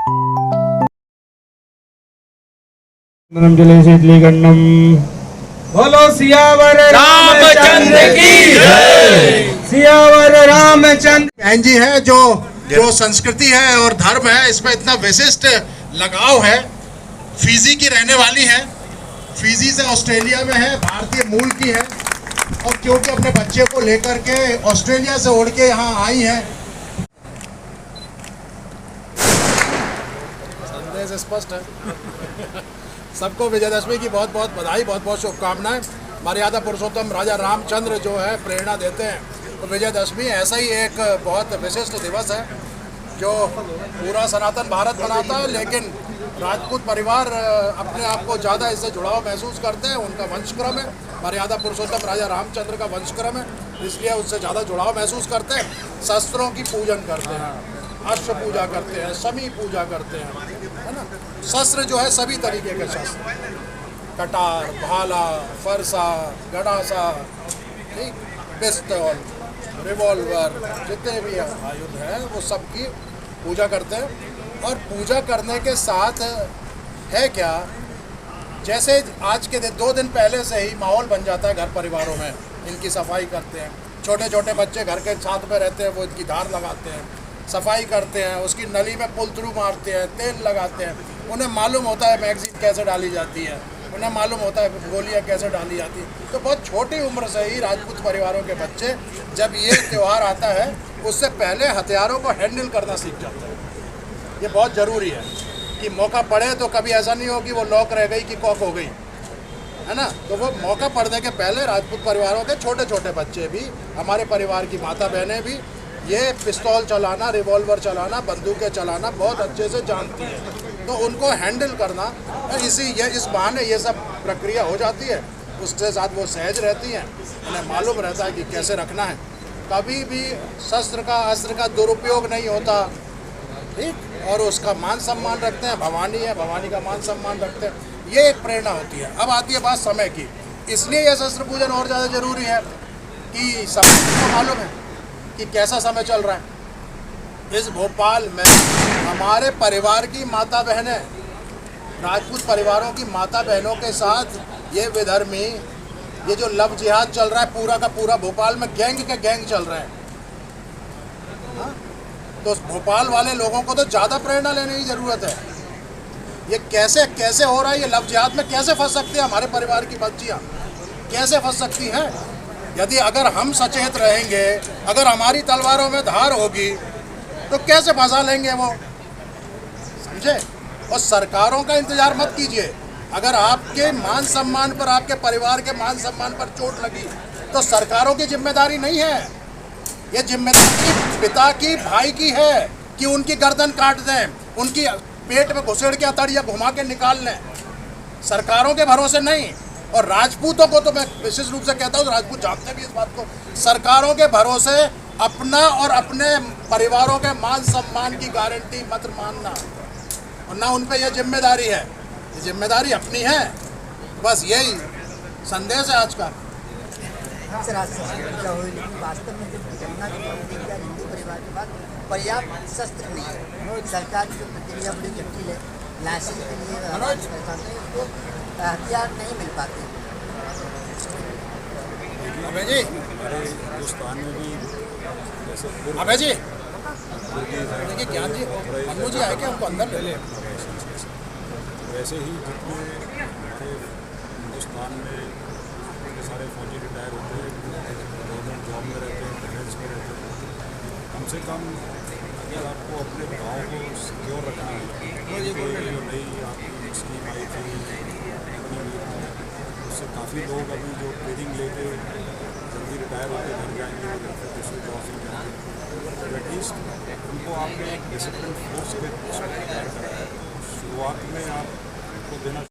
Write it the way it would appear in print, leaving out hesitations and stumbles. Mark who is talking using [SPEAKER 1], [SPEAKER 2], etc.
[SPEAKER 1] बोलो सियावर रामचंद्र की जय। सियावर रामचंद्र।
[SPEAKER 2] बहन जी है जो संस्कृति है और धर्म है, इसमें इतना विशिष्ट लगाव है। फिजी की रहने वाली है, फिजी से ऑस्ट्रेलिया में है, भारतीय मूल की है और क्योंकि अपने बच्चे को लेकर के ऑस्ट्रेलिया से उड़ के यहाँ आई है। संदेश स्पष्ट है। सबको विजयदशमी की बहुत बहुत बधाई, बहुत बहुत शुभकामनाएं। मर्यादा पुरुषोत्तम राजा रामचंद्र जो है प्रेरणा देते हैं, तो विजयदशमी ऐसा ही एक बहुत विशिष्ट दिवस है जो पूरा सनातन भारत मनाता है, लेकिन राजपूत परिवार अपने आप को ज़्यादा इससे जुड़ाव महसूस करते हैं। उनका वंशक्रम है, मर्यादा पुरुषोत्तम राजा रामचंद्र का वंशक्रम है, इसलिए उससे ज़्यादा जुड़ाव महसूस करते हैं। शस्त्रों की पूजन करते हैं, अश्व पूजा करते हैं, शमी पूजा करते हैं, है ना। शस्त्र जो है सभी तरीके के शस्त्र, कटार, भाला, फरसा, गड़ासा, ठीक, पिस्तौल, रिवॉल्वर, जितने भी आयुध हैं वो सब की पूजा करते हैं। और पूजा करने के साथ है क्या, जैसे आज के दिन 2 दिन पहले से ही माहौल बन जाता है घर परिवारों में, इनकी सफाई करते हैं। छोटे छोटे बच्चे घर के साथ में रहते हैं, वो इनकी धार लगाते हैं, सफाई करते हैं, उसकी नली में पुलतरू मारते हैं, तेल लगाते हैं। उन्हें मालूम होता है मैगजीन कैसे डाली जाती है, उन्हें मालूम होता है गोलियाँ कैसे डाली जाती है। तो बहुत छोटी उम्र से ही राजपूत परिवारों के बच्चे जब ये त्यौहार आता है उससे पहले हथियारों को हैंडल करना सीख जाते हैं। ये बहुत ज़रूरी है कि मौका पड़े तो कभी ऐसा नहीं हो कि वो लॉक रह गई कि कॉक हो गई, है ना। तो वो मौका पड़ने के पहले राजपूत परिवारों के छोटे छोटे बच्चे भी, हमारे परिवार की माता बहनें भी ये पिस्तौल चलाना, रिवॉल्वर चलाना, बंदूकें चलाना बहुत अच्छे से जानती है। तो उनको हैंडल करना इस बहाने ये सब प्रक्रिया हो जाती है, उसके साथ वो सहज रहती हैं, उन्हें मालूम रहता है कि कैसे रखना है। कभी भी शस्त्र का, अस्त्र का दुरुपयोग नहीं होता, ठीक, और उसका मान सम्मान रखते हैं। भवानी है, भवानी का मान सम्मान रखते हैं, ये एक प्रेरणा होती है। अब आती है बात समय की, इसलिए यह शस्त्र पूजन और ज़्यादा ज़रूरी है कि समय को मालूम है कि कैसा समय चल रहा है। इस भोपाल में हमारे परिवार की माता बहनें, राजपूत परिवारों की माता बहनों के साथ ये विधर्मी, ये जो लव जिहाद चल रहा है, पूरा का पूरा भोपाल में गैंग के गैंग चल रहे हैं। हाँ? तो भोपाल वाले लोगों को तो ज़्यादा प्रेरणा लेने की ज़रूरत है। ये कैसे कैसे हो रहा है, ये लव जिहाद में कैसे फंस सकते हैं हमारे परिवार की बच्चियाँ, कैसे फंस सकती हैं। यदि अगर हम सचेत रहेंगे, अगर हमारी तलवारों में धार होगी तो कैसे फंसा लेंगे वो, समझे। और सरकारों का इंतजार मत कीजिए। अगर आपके मान सम्मान पर, आपके परिवार के मान सम्मान पर चोट लगी तो सरकारों की जिम्मेदारी नहीं है, ये जिम्मेदारी पिता की, भाई की है कि उनकी गर्दन काट दें, उनकी पेट में घुसेड़ के अतड़िया घुमा के निकाल लें, सरकारों के भरोसे नहीं। और राजपूतों को तो मैं विशेष रूप से कहता हूँ, राजपूत जानते भी इस बात को, सरकारों के भरोसे अपना और अपने परिवारों के मान सम्मान की गारंटी मत मानना, और ना उन पे यह जिम्मेदारी है, ये जिम्मेदारी अपनी है। बस यही संदेश है आज का।
[SPEAKER 3] सर, आज पूजा हुई, लेकिन वास्तव में जो गणना की हिंदू परिवार के पास पर्याप्त शस्त्र नहीं है। सरकार की जो प्रक्रिया बड़ी जटिल है, लाइसेंस के लिए उसको हथियार नहीं मिल पाते।
[SPEAKER 2] अबे जी,
[SPEAKER 4] हिंदुस्तान में भी जैसे
[SPEAKER 2] अबे जी, देखिए ज्ञान जी, मनु जी आए क्या, हमको अंदर ले ले।
[SPEAKER 4] वैसे ही जितने हमारे हिंदुस्तान में इतने सारे फौजी रिटायर होते हैं, गवर्नमेंट जॉब में रहते हैं, डिफेंस में रहते हैं, कम से कम अगर आपको अपने गाँव को सिक्योर रखना है तो ये जो नई आपकी स्कीम आई थी, उससे काफ़ी लोग अभी जो ट्रेनिंग लेके जल्दी रिटायर होकर घर जाएंगे, वो फिर दूसरे जॉब में जाएंगे, तो एटलीस्ट उनको आपने एक डिसिप्लिन फोर्स के शुरुआत में आपको देना